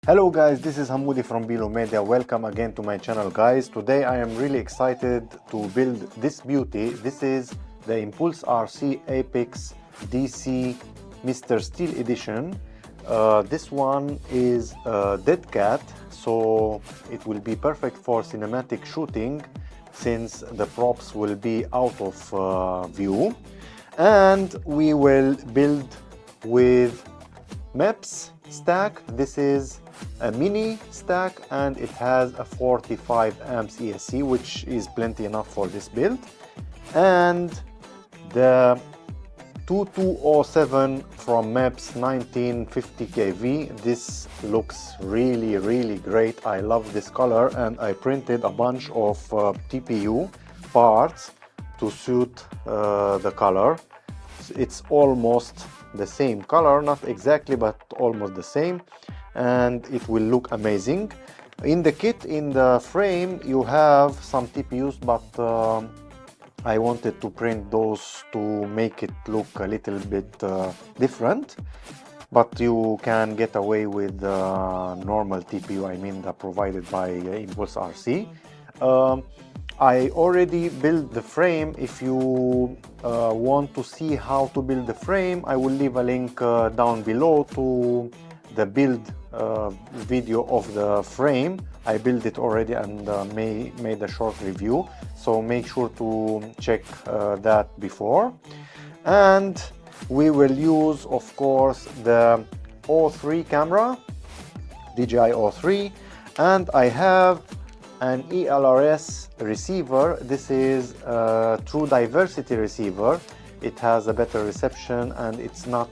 Hello guys, this is Hamoudi from Bilo Media. Welcome again to my channel guys. Today I am really excited to build this beauty. This is the ImpulseRC APEX EVODC Mr. Steel Edition. This one is a deadcat, so it will be perfect for cinematic shooting since the props will be out of view. And we will build with MEPS stack. This is a mini stack and it has a 45 amps ESC, which is plenty enough for this build. And the 2207 from MEPS 1950 kV. This looks really great. I love this color and I printed a bunch of TPU parts to suit the color. It's almost the same color, not exactly but almost the same, and it will look amazing. In the kit, in the frame, you have some TPUs, but I wanted to print those to make it look a little bit different, but you can get away with the normal TPU, I mean the provided by ImpulseRC. I already built the frame. If you want to see how to build the frame, I will leave a link down below to the build video of the frame. I built it already and made a short review, so make sure to check that before. And we will use, of course, the O3 camera, DJI O3, and I have an ELRS receiver. This is a true diversity receiver. It has a better reception and it's not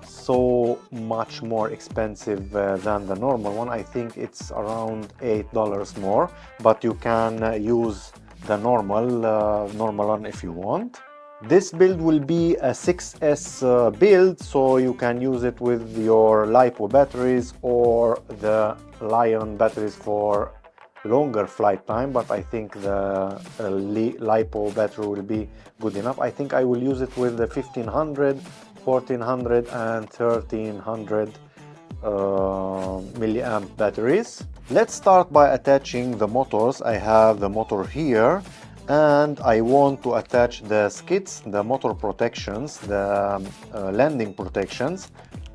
so much more expensive than the normal one. I think it's around $8 more, but you can use the normal one if you want. This build will be a 6S build, so you can use it with your LiPo batteries or the Lion batteries for longer flight time, but I think the LiPo battery will be good enough. I think I will use it with the 1500, 1400 and 1300 milliamp batteries. Let's start by attaching the motors. I have the motor here and I want to attach the skids, the motor protections, the landing protections.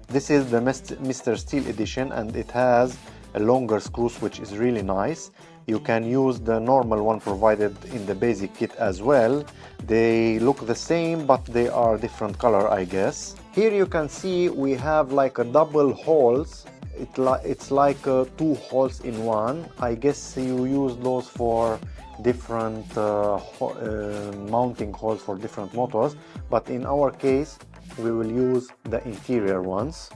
This is the Mr. Steel Edition and it has a longer screws, which is really nice. You can use the normal one provided in the basic kit as well. They look the same, but they are different color, I guess. Here you can see we have like a double holes. It's like two holes in one. I guess you use those for different mounting holes for different motors, but in our case we will use the interior ones.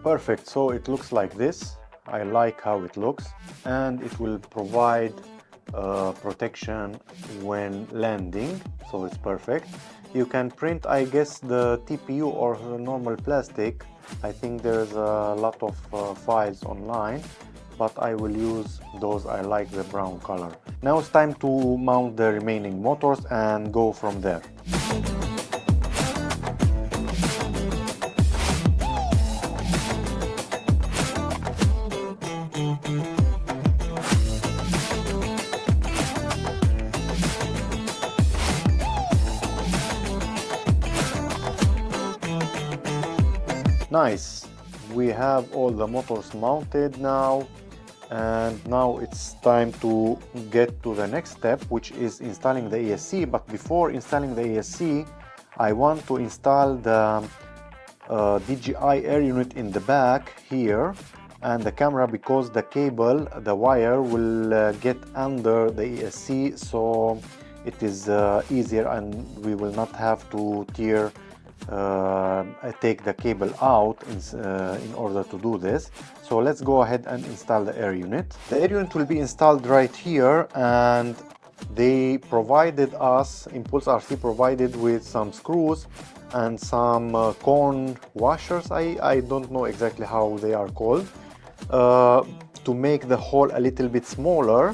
Perfect, so it looks like this. I like how it looks, and it will provide protection when landing, so it's perfect. You can print, I guess, the TPU or normal plastic. I think there's a lot of files online, but I will use those. I like the brown color. Now it's time to mount the remaining motors and go from there. Nice, we have all the motors mounted now, and now it's time to get to the next step, which is installing the ESC. But before installing the ESC, I want to install the DJI Air Unit in the back here and the camera, because the cable, the wire will get under the ESC, so it is easier and we will not have to take the cable out in order to do this. So let's go ahead and install the air unit. The air unit will be installed right here, and they provided us, ImpulseRC provided with some screws and some cone washers. I don't know exactly how they are called. to make the hole a little bit smaller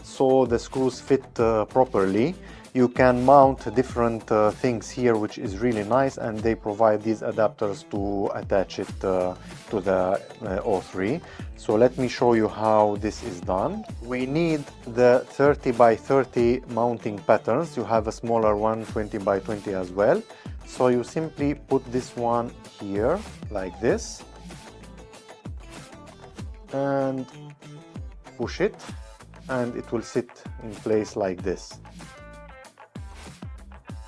so the screws fit properly. You can mount different things here, which is really nice, and they provide these adapters to attach it to the O3. So let me show you how this is done. We need the 30 by 30 mounting patterns. You have a smaller one, 20 by 20 as well. So you simply put this one here like this and push it, and it will sit in place like this.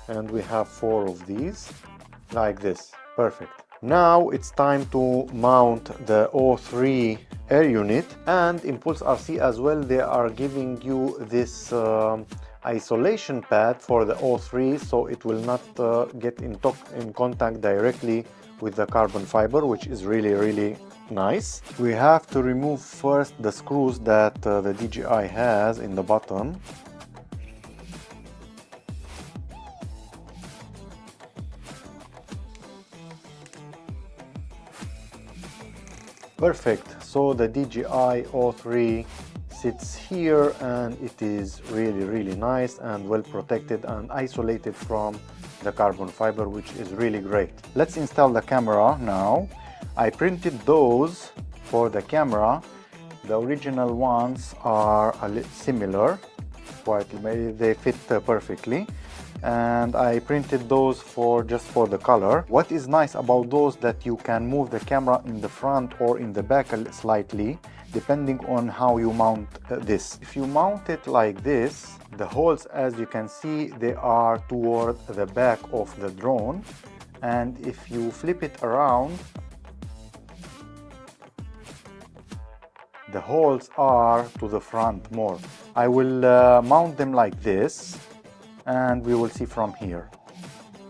And we have 4 of these like this. Perfect. Now it's time to mount the O3 Air Unit, and ImpulseRC as well. They are giving you this isolation pad for the O3, so it will not get in contact directly with the carbon fiber, which is really nice. We have to remove first the screws that the DJI has in the bottom. Perfect. So the DJI O3 sits here, and it is really nice and well protected and isolated from the carbon fiber, which is really great. Let's install the camera now. I printed those for the camera. The original ones are a little similar, they fit perfectly, and I printed those just for the color. What is nice about those, that you can move the camera in the front or in the back slightly, depending on how you mount this. If you mount it like this, the holes, as you can see, they are toward the back of the drone, and if you flip it around, the holes are to the front more. I will mount them like this, and we will see from here.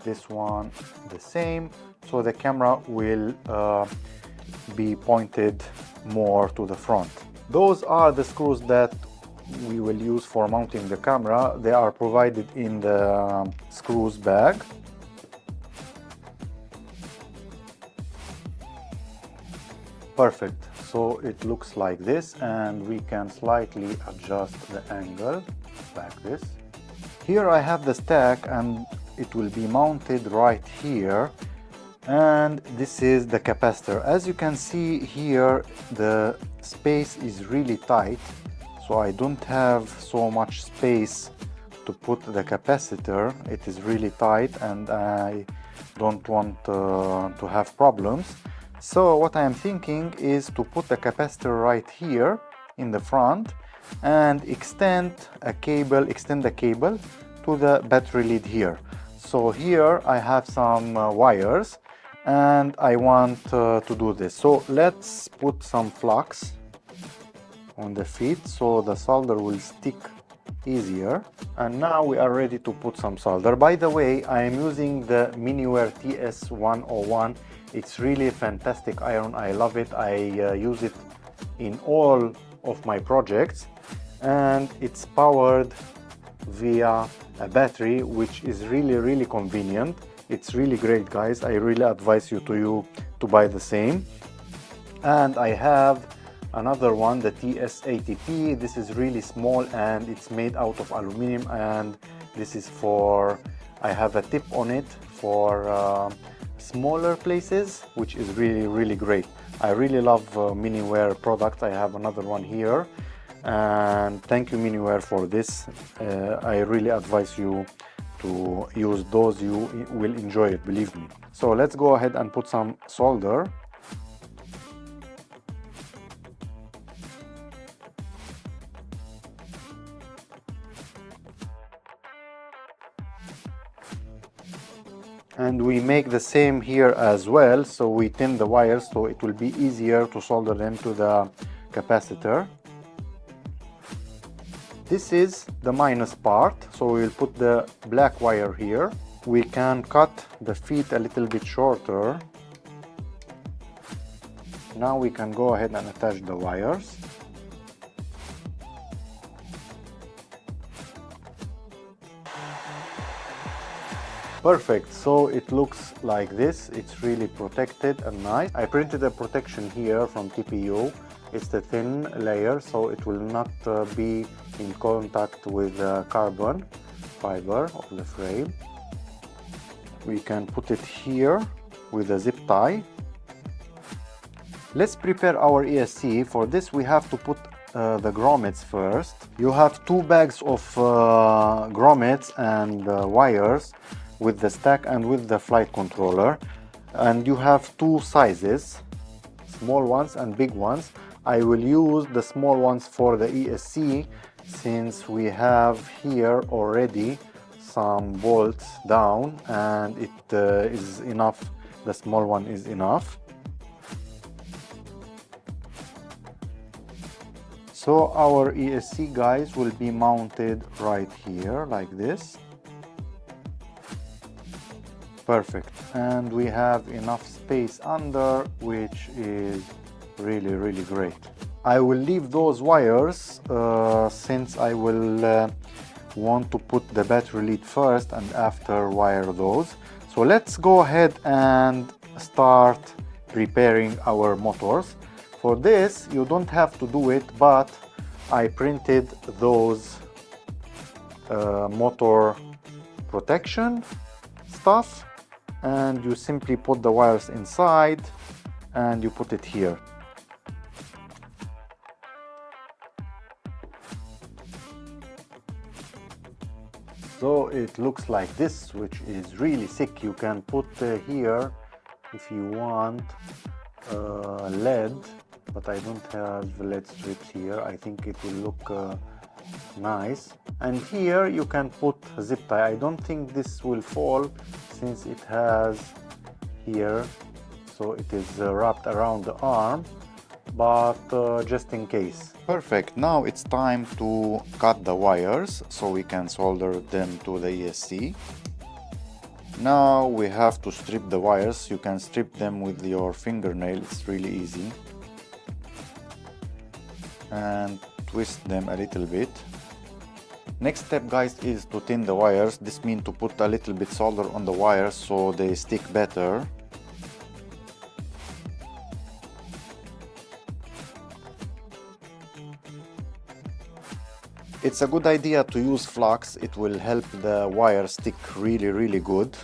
This one the same, so the camera will be pointed more to the front. Those are the screws that we will use for mounting the camera. They are provided in the screws bag. Perfect. So it looks like this, and we can slightly adjust the angle like this. Here I have the stack, and it will be mounted right here, and this is the capacitor. As you can see here, the space is really tight, so I don't have so much space to put the capacitor. It is really tight, and I don't want to have problems. So what I am thinking is to put the capacitor right here in the front and extend the cable to the battery lead here. So here I have some wires, and I want to do this. So let's put some flux on the feet so the solder will stick easier. And now we are ready to put some solder. By the way, I am using the Miniware TS101. It's really a fantastic iron. I love it. I use it in all of my projects, and it's powered via a battery, which is really convenient. It's really great, guys. I really advise you to buy the same. And I have another one, the TS80P. This is really small, and it's made out of aluminum, and this is for, I have a tip on it for smaller places, which is really great. I really love Miniware products. I have another one here, and thank you Miniware for this. I really advise you to use those. You will enjoy it, believe me. So let's go ahead and put some solder. And we make the same here as well, so we tin the wires so it will be easier to solder them to the capacitor. This is the minus part, so we'll put the black wire here. We can cut the feet a little bit shorter. Now we can go ahead and attach the wires. Perfect, so it looks like this. It's really protected and nice. I printed a protection here from TPU, It's a thin layer, so it will not be in contact with the carbon fiber of the frame. We can put it here with a zip tie. Let's prepare our ESC. For this we have to put the grommets first. You have 2 bags of grommets and wires with the stack and with the flight controller, and you have 2 sizes, small ones and big ones. I will use the small ones for the ESC since we have here already some bolts down, and it is enough. The small one is enough. So our ESC, guys, will be mounted right here like this. Perfect. And we have enough space under, which is really great. I will leave those wires since I will want to put the battery lead first and after wire those. So let's go ahead and start preparing our motors. For this you don't have to do it, but I printed those motor protection stuff, and you simply put the wires inside and you put it here. So it looks like this, which is really sick. You can put here if you want LED, but I don't have LED strips here. I think it will look nice. And here you can put a zip tie. I don't think this will fall since it has here, so it is wrapped around the arm, but just in case. Perfect. Now it's time to cut the wires so we can solder them to the ESC. Now we have to strip the wires. You can strip them with your fingernail, it's really easy. And twist them a little bit. Next step, guys, is to thin the wires. This means to put a little bit solder on the wires so they stick better. It's a good idea to use flux. It will help the wire stick really good.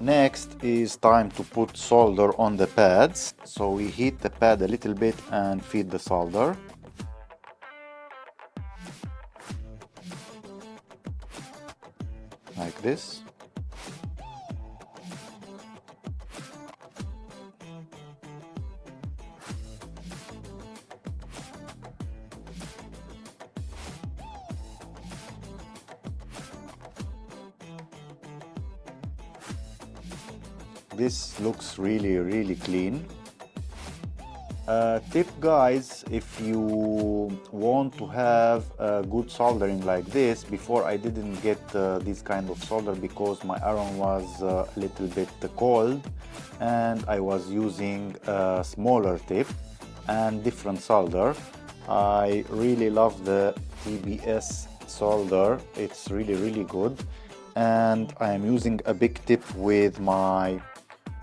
Next is time to put solder on the pads. So we heat the pad a little bit and feed the solder. Like this. This looks really clean. Tip, guys, if you want to have good soldering like this, before I didn't get this kind of solder because my iron was a little bit cold and I was using a smaller tip and different solder. I really love the TBS solder. It's really good, and I am using a big tip with my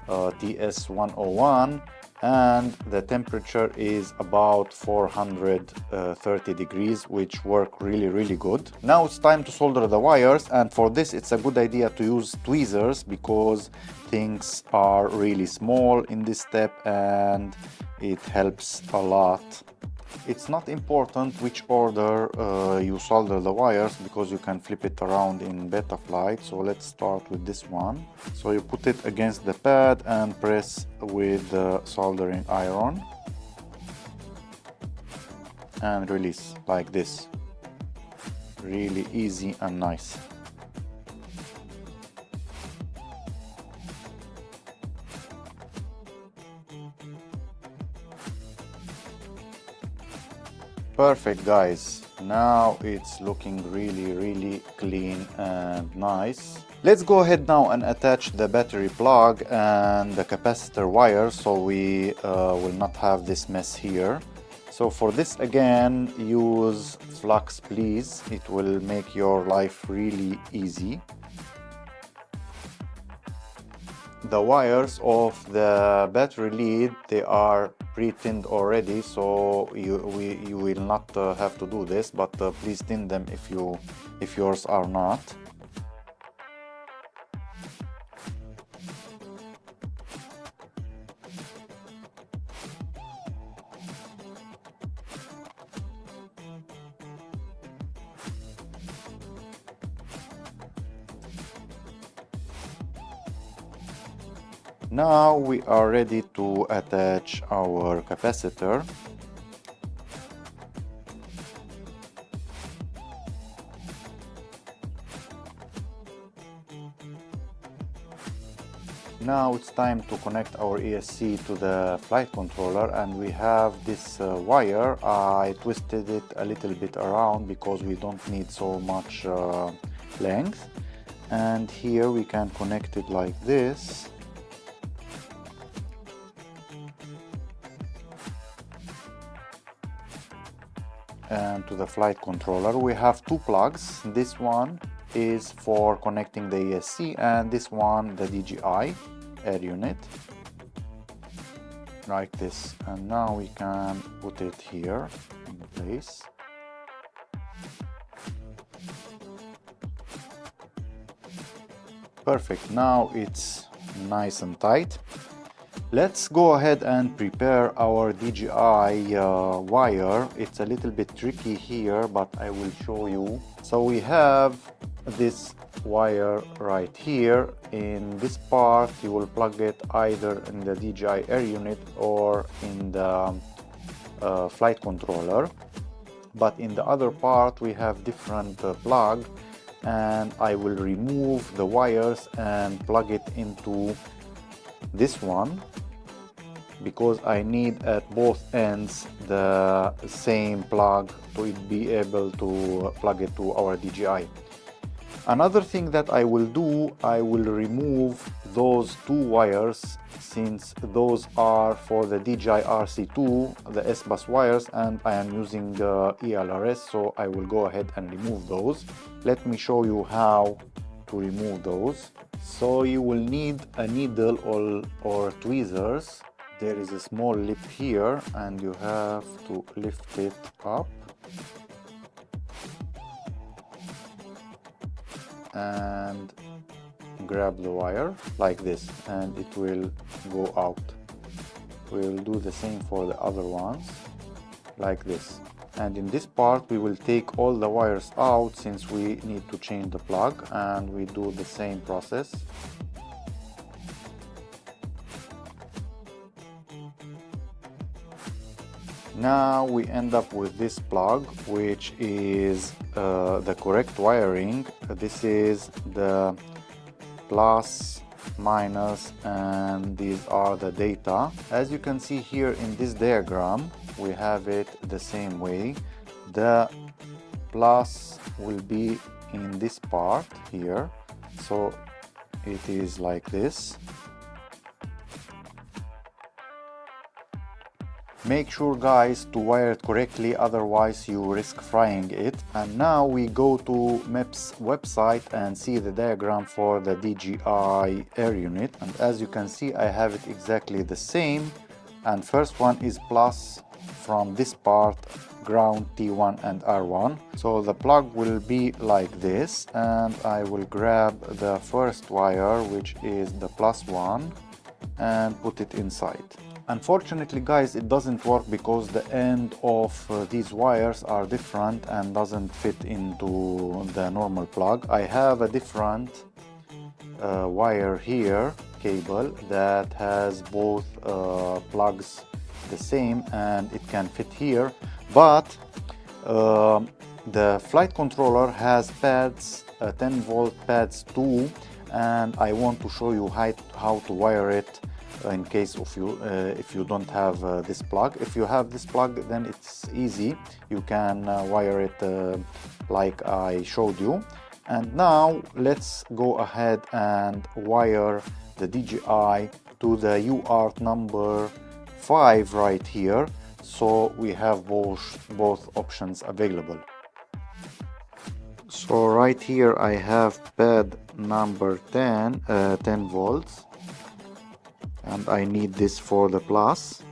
TS101, and the temperature is about 430 degrees, which work really good. Now it's time to solder the wires, and for this it's a good idea to use tweezers because things are really small in this step and it helps a lot. It's not important which order you solder the wires because you can flip it around in beta flight. So let's start with this one. So you put it against the pad and press with the soldering iron and release like this. Really easy and nice. Perfect, guys. Now it's looking really clean and nice. Let's go ahead now and attach the battery plug and the capacitor wire so we will not have this mess here. So for this, again, use flux, please. It will make your life really easy. the wires of the battery lead, they are pre-tinned already, so you will not have to do this, but please tin them if yours are not. Now we are ready to attach our capacitor. Now it's time to connect our ESC to the flight controller, and we have this wire. I twisted it a little bit around because we don't need so much length, and here we can connect it like this. And to the flight controller we have two plugs. This one is for connecting the ESC, and this one the DJI Air Unit, like this. And now we can put it here in place. Perfect, now it's nice and tight. Let's go ahead and prepare our DJI wire. It's a little bit tricky here, but I will show you. So we have this wire right here. In this part you will plug it either in the DJI Air Unit or in the flight controller, but in the other part we have different plug, and I will remove the wires and plug it into this one, because I need at both ends the same plug to be able to plug it to our DJI. Another thing that I will do, I will remove those two wires, since those are for the DJI RC2, the S-Bus wires, and I am using ELRS, so I will go ahead and remove those. Let me show you how to remove those. So you will need a needle or tweezers. There is a small lip here, and you have to lift it up and grab the wire like this, and it will go out. We'll do the same for the other ones, like this. And in this part we will take all the wires out, since we need to change the plug, and we do the same process. Now we end up with this plug, which is the correct wiring. This is the plus, minus, and these are the data. As you can see here in this diagram, we have it the same way. The plus will be in this part here, so it is like this. Make sure, guys, to wire it correctly, otherwise you risk frying it. And now we go to MEPS website and see the diagram for the DJI Air Unit. And as you can see, I have it exactly the same. And first one is plus from this part, ground T1 and R1. So the plug will be like this, and I will grab the first wire, which is the plus one, and put it inside. Unfortunately, guys, it doesn't work because the end of these wires are different and doesn't fit into the normal plug. I have a different wire here, cable, that has both plugs the same, and it can fit here. But the flight controller has pads, 10-volt pads too, and I want to show you how to wire it in case of if you don't have this plug. If you have this plug, then it's easy. You can wire it like I showed you. And now let's go ahead and wire the DJI to the UART number 5 right here, so we have both options available. So right here I have pad number 10 volts, and I need this for the plus.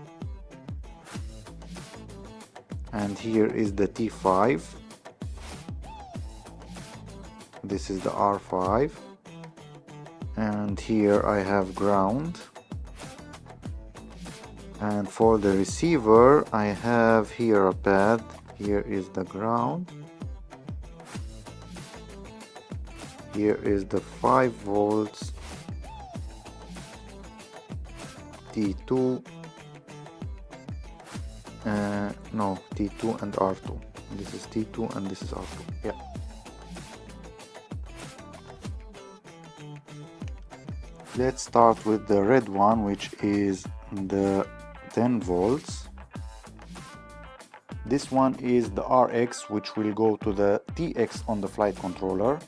And here is the T5. This is the R5. And here I have ground. And for the receiver I have here a pad. Here is the ground. Here is the 5 volts T2, no, T2 and R2. This is T2 and this is R2. Yeah. Let's start with the red one, which is the 10 volts. This one is the RX, which will go to the TX on the flight controller.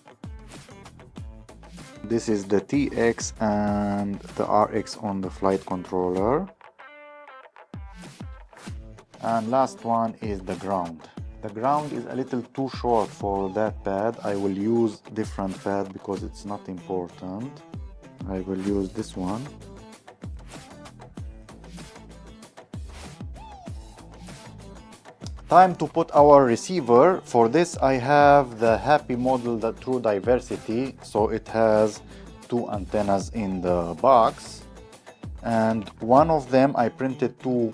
This is the TX and the RX on the flight controller. And last one is the ground. The ground is a little too short for that pad. I will use different pad because it's not important. I will use this one. Time to put our receiver. For this I have the Happymodel, the True Diversity, so it has 2 antennas in the box, and one of them I printed 2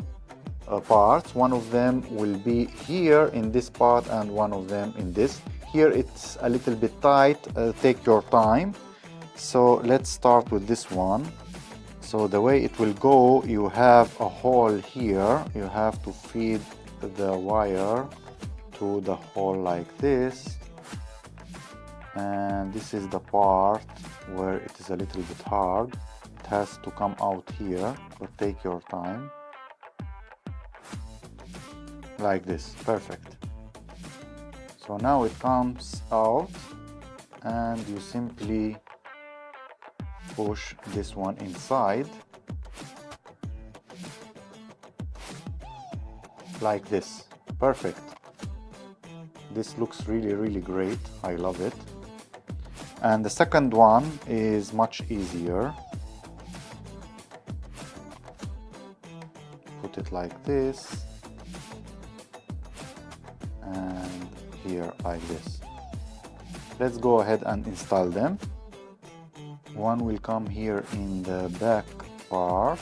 parts. One of them will be here in this part and one of them in this. Here it's a little bit tight, take your time. So let's start with this one. So the way it will go, you have a hole here, you have to feed the wire to the hole like this, and this is the part where it is a little bit hard. It has to come out here, but take your time. Like this. Perfect. So now it comes out and you simply push this one inside like this. Perfect. This looks really great. I love it. And the second one is much easier. Put it like this and here like this. Let's go ahead and install them. One will come here in the back part.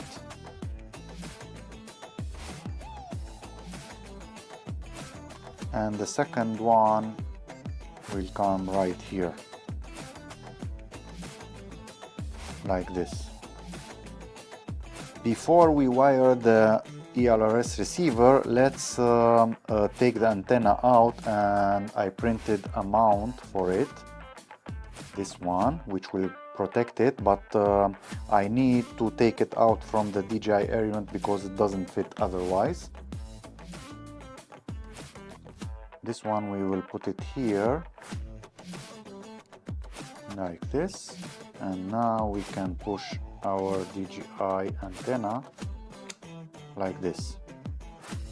And the second one will come right here. Like this. Before we wire the ELRS receiver, let's take the antenna out, and I printed a mount for it. This one, which will protect it, but I need to take it out from the DJI Air Unit because it doesn't fit otherwise. This one we will put it here like this, and now we can push our DJI antenna like this.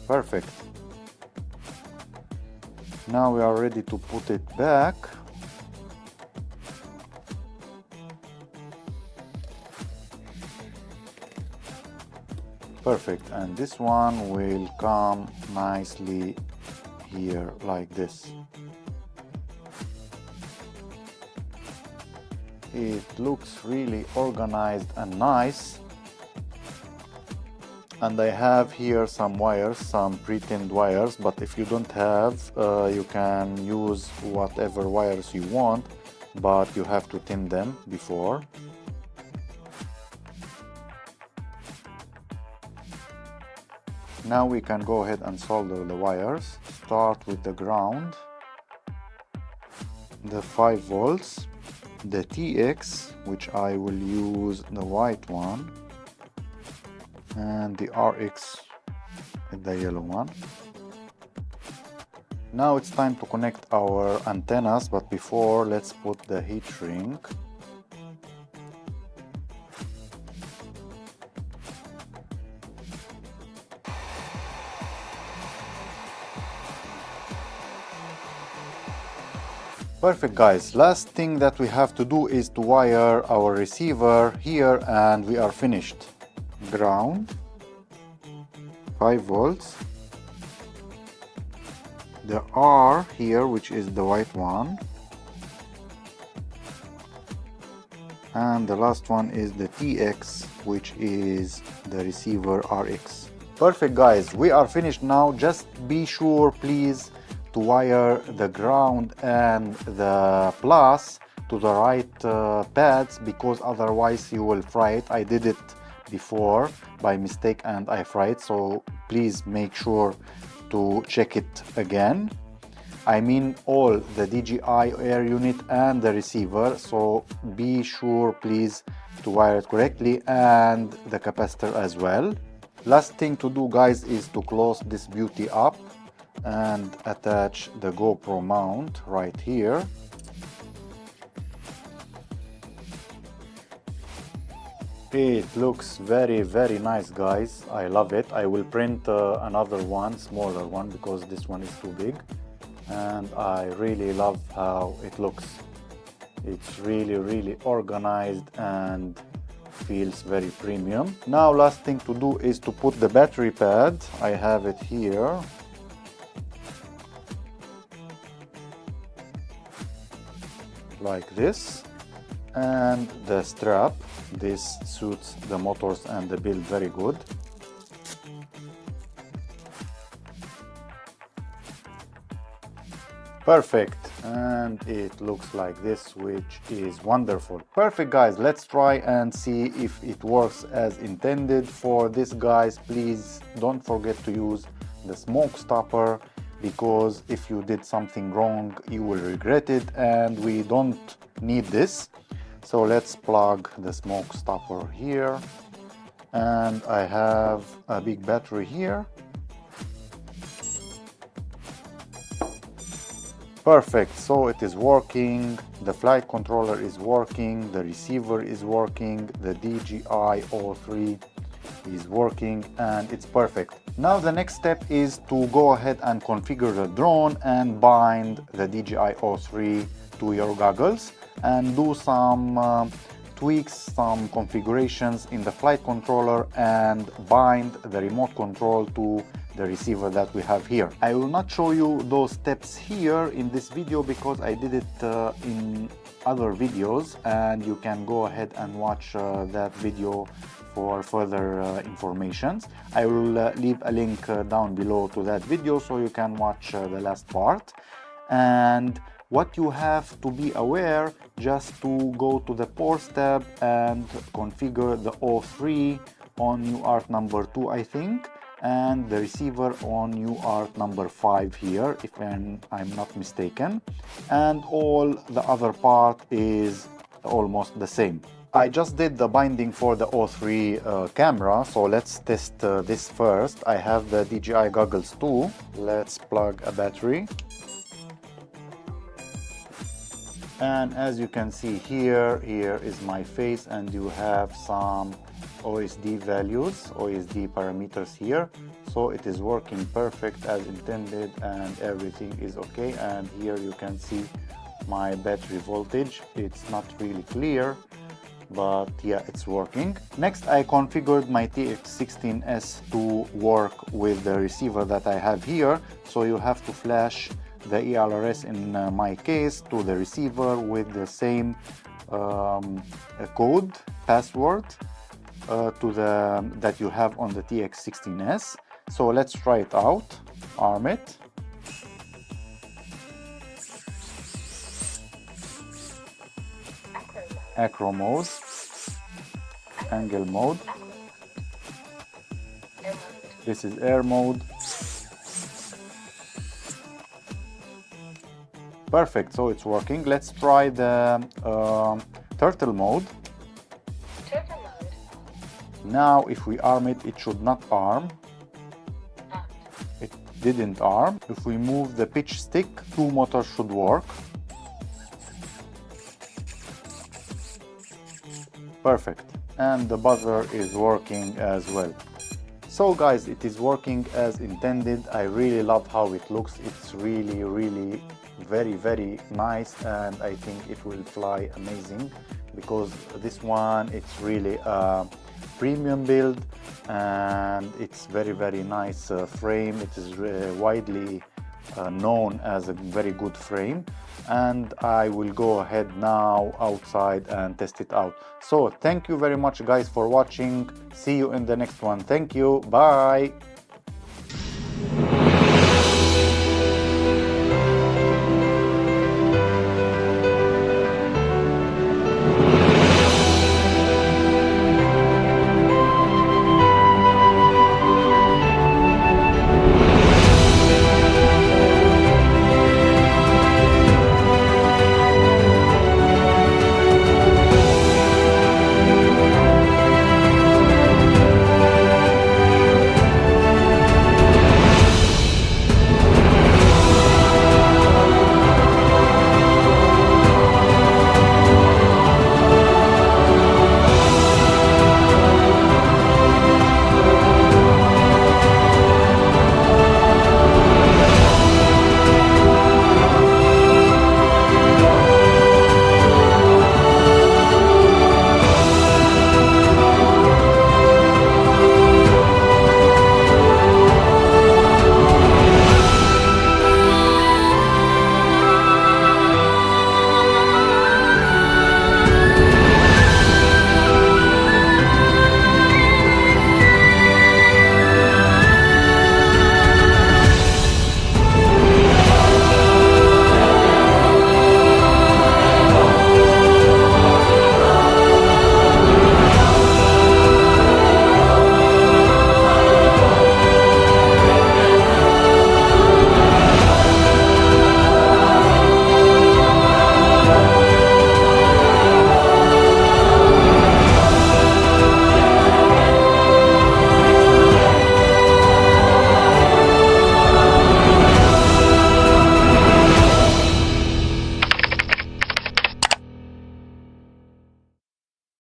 Perfect. Now we are ready to put it back. Perfect, and this one will come nicely here like this. It looks really organized and nice. And I have here some wires, some pre-tinned wires, but if you don't have, you can use whatever wires you want, but you have to tin them before. Now we can go ahead and solder the wires. Start with the ground, the 5 volts, the TX, which I will use the white one, and the RX, the yellow one. Now it's time to connect our antennas, but before, let's put the heat shrink. Perfect, guys. Last thing that we have to do is to wire our receiver here, and we are finished. ground, 5 volts, the R here, which is the white one, and the last one is the TX, which is the receiver RX. Perfect guys, we are finished now. Just be sure please to wire the ground and the plus to the right pads, because otherwise you will fry it. I did it before by mistake and I fried, so please make sure to check it again. I mean all the DJI Air Unit and the receiver, so be sure please to wire it correctly, and the capacitor as well. Last thing to do guys is to close this beauty up and attach the GoPro mount right here. It looks very nice guys, I love it. I will print another one, smaller one, because this one is too big, and I really love how it looks. It's really organized and feels very premium. Now last thing to do is to put the battery pad. I have it here. Like this, and the strap. This suits the motors and the build very good. Perfect, and it looks like this, which is wonderful. Perfect guys, let's try and see if it works as intended. For this guys, please don't forget to use the smoke stopper, because if you did something wrong you will regret it, and we don't need this. So let's plug the smoke stopper here, and I have a big battery here. Perfect, so it is working, the flight controller is working, the receiver is working, the DJI O3 is working, and it's perfect. Now the next step is to go ahead and configure the drone and bind the DJI O3 to your goggles, and do some tweaks, some configurations in the flight controller, and bind the remote control to the receiver that we have here. I will not show you those steps here in this video because I did it in other videos, and you can go ahead and watch that video for further information. I will leave a link down below to that video so you can watch the last part. And what you have to be aware, just to go to the ports tab and configure the O3 on UART number 2, I think, and the receiver on UART number 5 here, if I'm not mistaken, and all the other part is almost the same. I just did the binding for the O3 camera, so let's test this first. I have the DJI goggles too. Let's plug a battery. And as you can see here is my face, and you have some OSD values, OSD parameters here. So it is working perfect as intended, and everything is okay. And here you can see my battery voltage. It's not really clear, but yeah, it's working. Next, I configured my TX16S to work with the receiver that I have here. So you have to flash the ELRS in my case to the receiver with the same code, password that you have on the TX16S. So let's try it out. Arm it. Acro mode, angle mode. This is air mode. Perfect, so it's working. Let's try the turtle mode. Now if we arm it, it should not arm. It didn't arm. If we move the pitch stick, 2 motors should work. Perfect, and the buzzer is working as well. So guys, it is working as intended. I really love how it looks. It's really very nice, and I think it will fly amazing, because this one, it's really premium build, and it's very nice frame. It is widely known as a very good frame, and I will go ahead now outside and test it out. So thank you very much guys for watching. See you in the next one. Thank you. Bye.